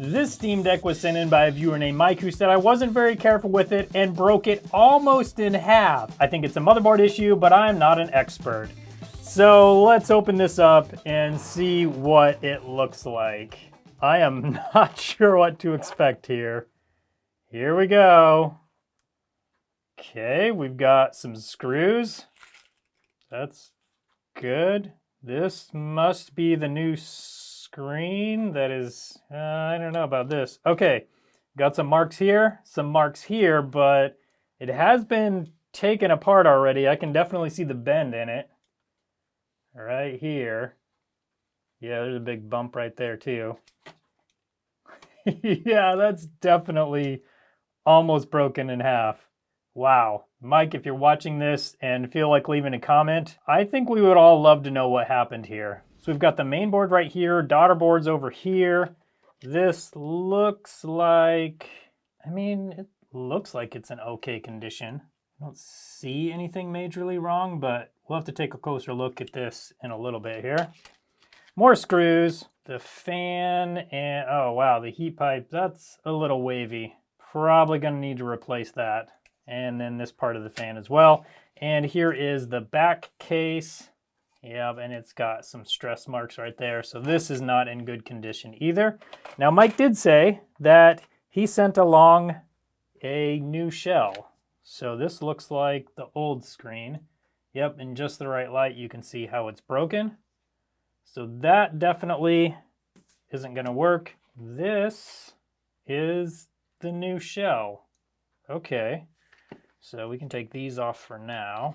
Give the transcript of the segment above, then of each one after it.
This Steam Deck was sent in by a viewer named Mike who said I wasn't very careful with it and broke it almost in half. I think it's a motherboard issue, but I'm not an expert. So let's open this up and see what it looks like. I am not sure what to expect here. Here we go. Okay, we've got some screws. That's good. This must be the new screen that is, I don't know about this. Okay, got some marks here, but it has been taken apart already. I can definitely see the bend in it. Right here. Yeah, there's a big bump right there too. Yeah, that's definitely almost broken in half. Wow. Mike, if you're watching this and feel like leaving a comment, I think we would all love to know what happened here. So we've got the main board right here, daughter boards over here. This looks like, it looks like it's in okay condition. I don't see anything majorly wrong, but we'll have to take a closer look at this in a little bit here. More screws, the fan, and oh wow, the heat pipe, that's a little wavy. Probably gonna need to replace that. And then this part of the fan as well. And here is the back case. Yeah, and it's got some stress marks right there. So this is not in good condition either. Now, Mike did say that he sent along a new shell. So this looks like the old screen. Yep, in just the right light, you can see how it's broken. So that definitely isn't gonna work. This is the new shell. Okay. So we can take these off for now.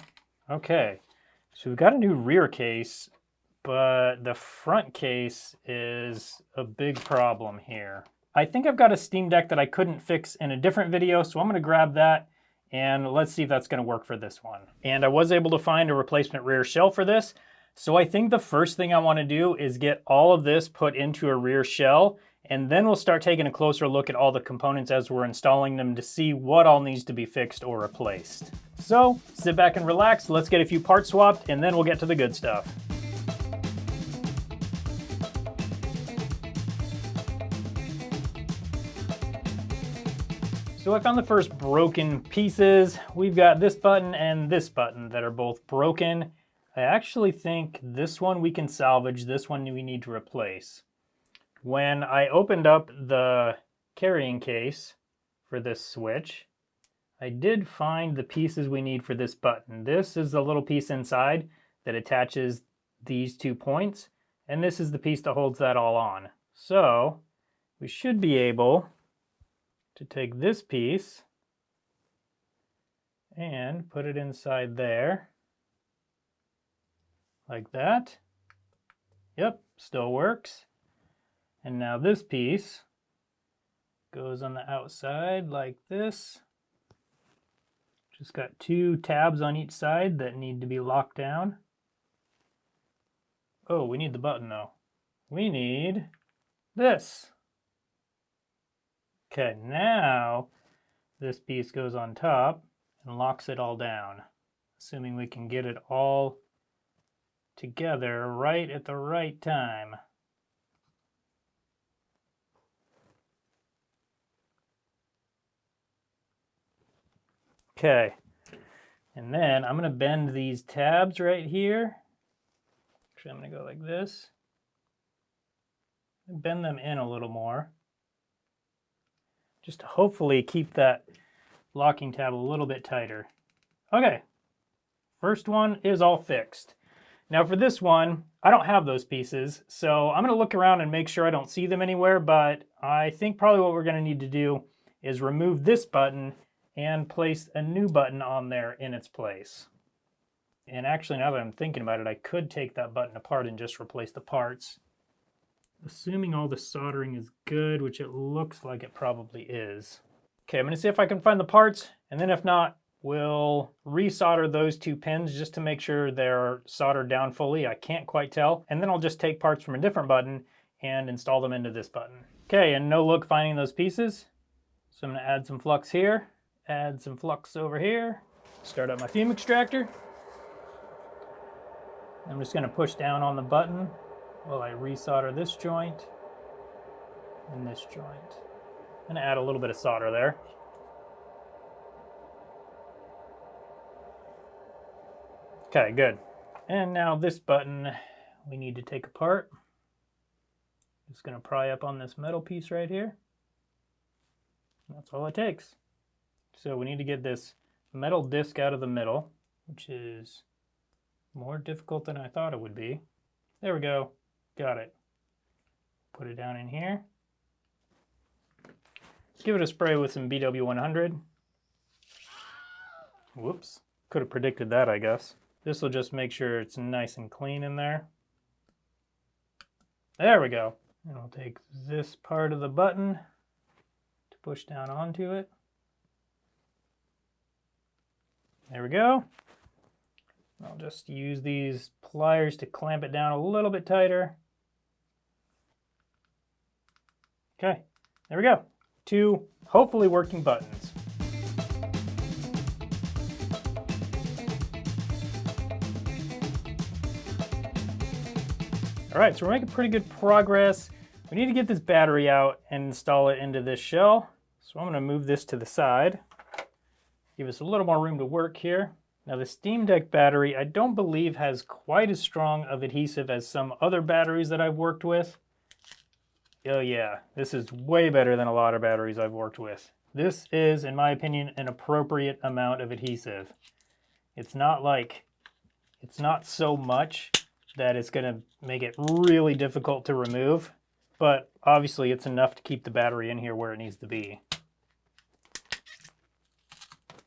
Okay, so we've got a new rear case, but the front case is a big problem here. I think I've got a Steam Deck that I couldn't fix in a different video, so I'm gonna grab that and let's see if that's gonna work for this one. And I was able to find a replacement rear shell for this. So I think the first thing I wanna do is get all of this put into a rear shell, and then we'll start taking a closer look at all the components as we're installing them to see what all needs to be fixed or replaced. So sit back and relax, let's get a few parts swapped, and then we'll get to the good stuff. So I found the first broken pieces. We've got this button and this button that are both broken. I actually think this one we can salvage, this one we need to replace. When I opened up the carrying case for this switch, I did find the pieces we need for this button. This is the little piece inside that attaches these 2 points, and this is the piece that holds that all on. So we should be able to take this piece and put it inside there, like that. Yep, still works. And now this piece goes on the outside like this. Just got 2 tabs on each side that need to be locked down. Oh, we need the button though. We need this. Okay, now this piece goes on top and locks it all down, assuming we can get it all together right at the right time. Okay, and then I'm going to bend these tabs right here. Actually, I'm going to go like this. Bend them in a little more, just to hopefully keep that locking tab a little bit tighter. Okay, first one is all fixed. Now for this one, I don't have those pieces, so I'm going to look around and make sure I don't see them anywhere, but I think probably what we're going to need to do is remove this button and place a new button on there in its place. And actually, now that I'm thinking about it, I could take that button apart and just replace the parts. Assuming all the soldering is good, which it looks like it probably is. Okay, I'm gonna see if I can find the parts, and then if not, we'll resolder those 2 pins just to make sure they're soldered down fully. I can't quite tell. And then I'll just take parts from a different button and install them into this button. Okay, and no luck finding those pieces. So I'm gonna add some flux here. Add some flux over here, start up my fume extractor. I'm just going to push down on the button while I resolder this joint. in this joint. I'm gonna add a little bit of solder there. Okay, good. And now this button we need to take apart. Just gonna pry up on this metal piece right here. That's all it takes. So we need to get this metal disc out of the middle, which is more difficult than I thought it would be. There we go, got it. Put it down in here. Give it a spray with some BW100. Whoops, could have predicted that, I guess. This will just make sure it's nice and clean in there. There we go. And we'll take this part of the button to push down onto it. There we go. I'll just use these pliers to clamp it down a little bit tighter. Okay, there we go. 2 hopefully working buttons. All right, so we're making pretty good progress. We need to get this battery out and install it into this shell. So I'm gonna move this to the side. Give us a little more room to work here. Now the Steam Deck battery, I don't believe has quite as strong of adhesive as some other batteries that I've worked with. Oh yeah, this is way better than a lot of batteries I've worked with. This is, in my opinion, an appropriate amount of adhesive. It's not so much that it's gonna make it really difficult to remove, but obviously it's enough to keep the battery in here where it needs to be.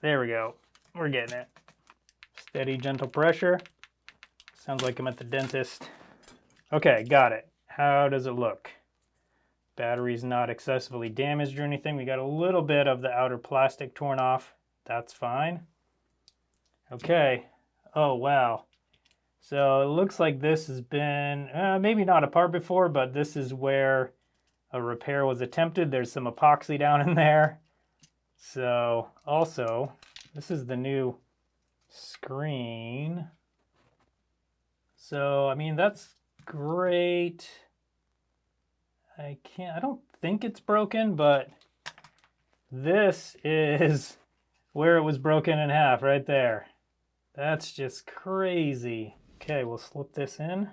There we go, we're getting it. Steady, gentle pressure. Sounds like I'm at the dentist. Okay, got it. How does it look? Battery's not excessively damaged or anything. We got a little bit of the outer plastic torn off. That's fine. Okay. Oh, wow. So it looks like this has been, maybe not apart before, but this is where a repair was attempted. There's some epoxy down in there. So also, this is the new screen. So, I mean, that's great. I don't think it's broken, but this is where it was broken in half right there. That's just crazy. Okay, we'll slip this in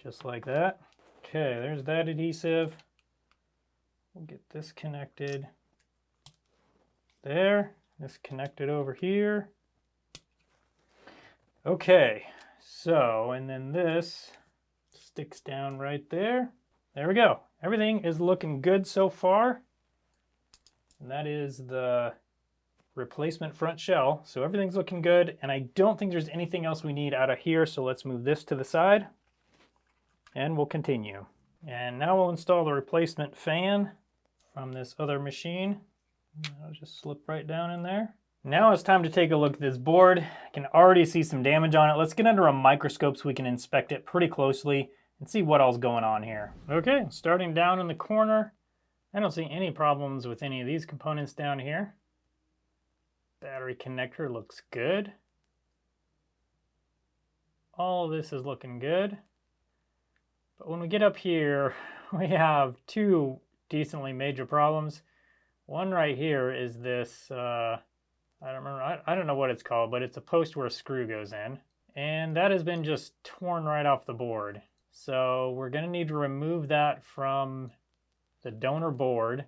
just like that. Okay, there's that adhesive. We'll get this connected there. This connected over here. Okay, so, and then this sticks down right there. There we go. Everything is looking good so far. And that is the replacement front shell. So everything's looking good, and I don't think there's anything else we need out of here, so let's move this to the side and we'll continue. And now we'll install the replacement fan from this other machine. I'll just slip right down in there. Now it's time to take a look at this board. I can already see some damage on it. Let's get under a microscope so we can inspect it pretty closely and see what all's going on here. Okay, starting down in the corner, I don't see any problems with any of these components down here. Battery connector looks good. All of this is looking good. But when we get up here, we have 2 decently major problems. One right here is this, I don't know what it's called, but it's a post where a screw goes in. And that has been just torn right off the board. So we're gonna need to remove that from the donor board,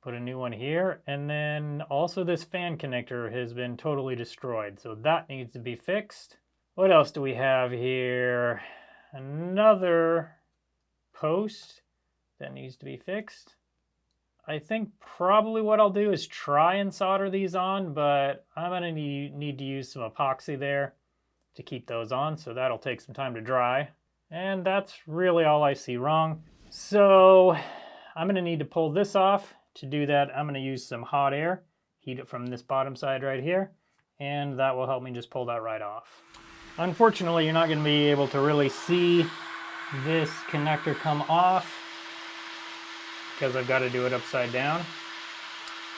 put a new one here, and then also this fan connector has been totally destroyed. So that needs to be fixed. What else do we have here? Another post that needs to be fixed. I think probably what I'll do is try and solder these on, but I'm gonna need to use some epoxy there to keep those on, so that'll take some time to dry. And that's really all I see wrong. So I'm gonna need to pull this off. To do that, I'm gonna use some hot air, heat it from this bottom side right here, and that will help me just pull that right off. Unfortunately, you're not gonna be able to really see this connector come off because I've got to do it upside down.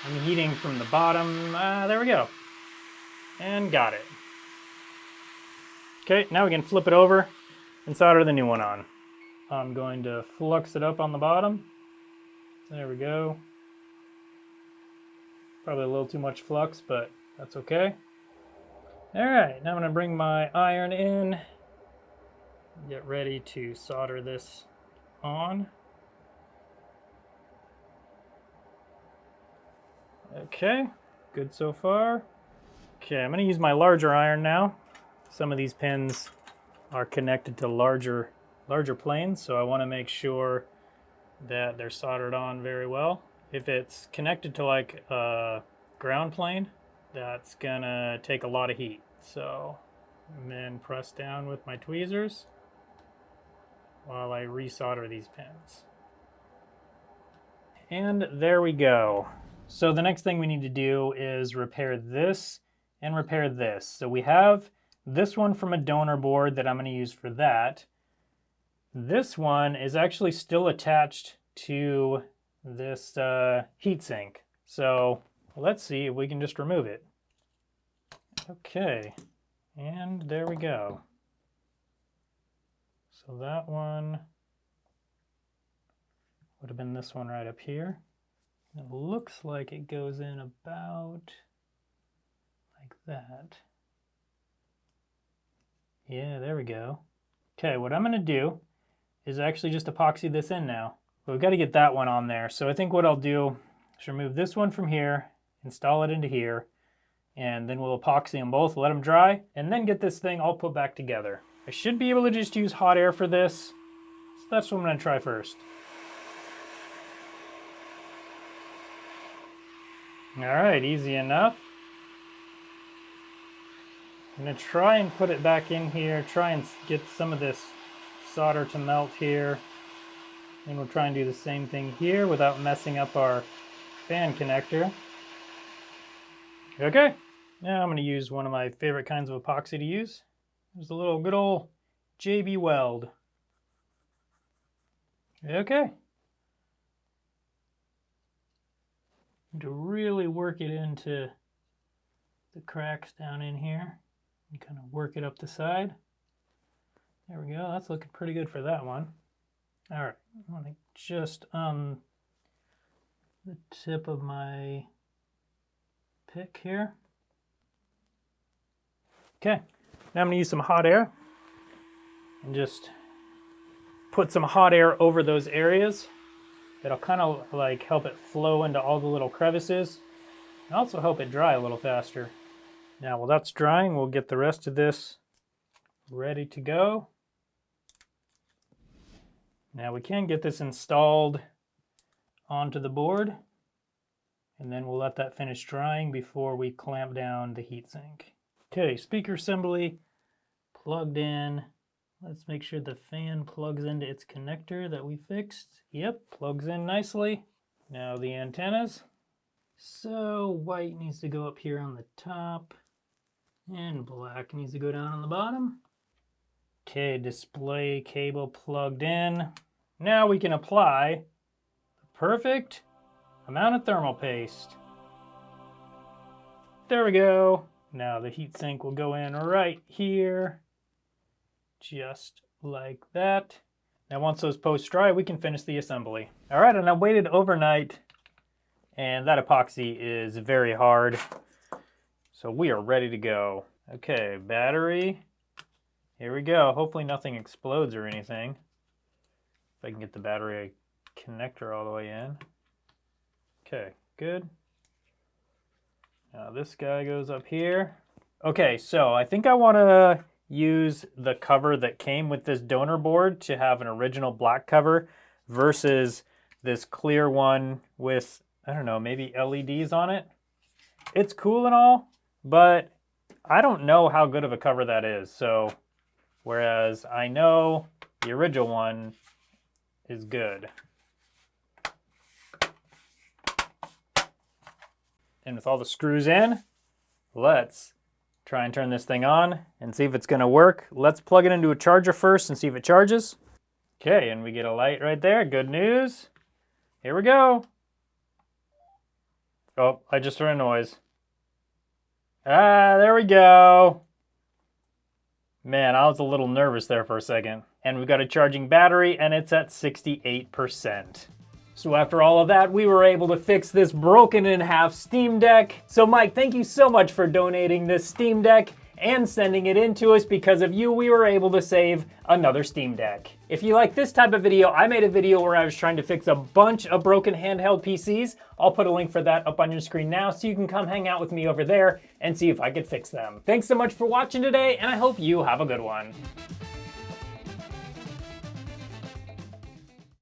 I'm heating from the bottom. There we go. And got it. Okay, now we can flip it over and solder the new one on. I'm going to flux it up on the bottom. There we go. Probably a little too much flux, but that's okay. All right, now I'm gonna bring my iron in, get ready to solder this on. Okay, good so far. Okay, I'm gonna use my larger iron now. Some of these pins are connected to larger planes, so I wanna make sure that they're soldered on very well. If it's connected to like a ground plane, that's gonna take a lot of heat. So, and then press down with my tweezers while I resolder these pins. And there we go. So the next thing we need to do is repair this and repair this. So we have this one from a donor board that I'm going to use for that. This one is actually still attached to this heatsink. So let's see if we can just remove it. Okay, and there we go. So that one would have been this one right up here. It looks like it goes in about like that. Yeah, there we go. Okay, what I'm gonna do is actually just epoxy this in now. But we've got to get that one on there. So I think what I'll do is remove this one from here, install it into here, and then we'll epoxy them both, let them dry, and then get this thing all put back together. I should be able to just use hot air for this, so that's what I'm gonna try first. All right, easy enough. I'm gonna try and put it back in here, try and get some of this solder to melt here. And we'll try and do the same thing here without messing up our fan connector. Okay, now I'm gonna use one of my favorite kinds of epoxy to use. There's a little good old JB Weld. Okay. To really work it into the cracks down in here and kind of work it up the side. There we go, that's looking pretty good for that one. All right, I want to just on the tip of my pick here. Okay, now I'm going to use some hot air and just put some hot air over those areas. It'll kind of like help it flow into all the little crevices and also help it dry a little faster. Now while that's drying, we'll get the rest of this ready to go. Now we can get this installed onto the board, and then we'll let that finish drying before we clamp down the heatsink. Okay, speaker assembly plugged in. Let's make sure the fan plugs into its connector that we fixed. Yep, plugs in nicely. Now the antennas. So white needs to go up here on the top, and black needs to go down on the bottom. Okay, display cable plugged in. Now we can apply the perfect amount of thermal paste. There we go. Now the heatsink will go in right here, just like that. Now once those posts dry, we can finish the assembly. All right, and I waited overnight, and that epoxy is very hard. So we are ready to go. Okay, battery. Here we go. Hopefully nothing explodes or anything. If I can get the battery connector all the way in. Okay, good. Now this guy goes up here. Okay, so I think I want to use the cover that came with this donor board to have an original black cover versus this clear one with, I don't know, maybe LEDs on it. It's cool and all, but I don't know how good of a cover that is. So, whereas I know the original one is good. And with all the screws in, let's try and turn this thing on and see if it's going to work. Let's plug it into a charger first and see if it charges. Okay, and we get a light right there. Good news. Here we go. Oh, I just heard a noise. Ah, there we go. Man, I was a little nervous there for a second. and we've got a charging battery, and it's at 68%. So after all of that, we were able to fix this broken in half Steam Deck. So Mike, thank you so much for donating this Steam Deck and sending it in to us. Because of you, we were able to save another Steam Deck. If you like this type of video, I made a video where I was trying to fix a bunch of broken handheld PCs. I'll put a link for that up on your screen now, so you can come hang out with me over there and see if I could fix them. Thanks so much for watching today, and I hope you have a good one.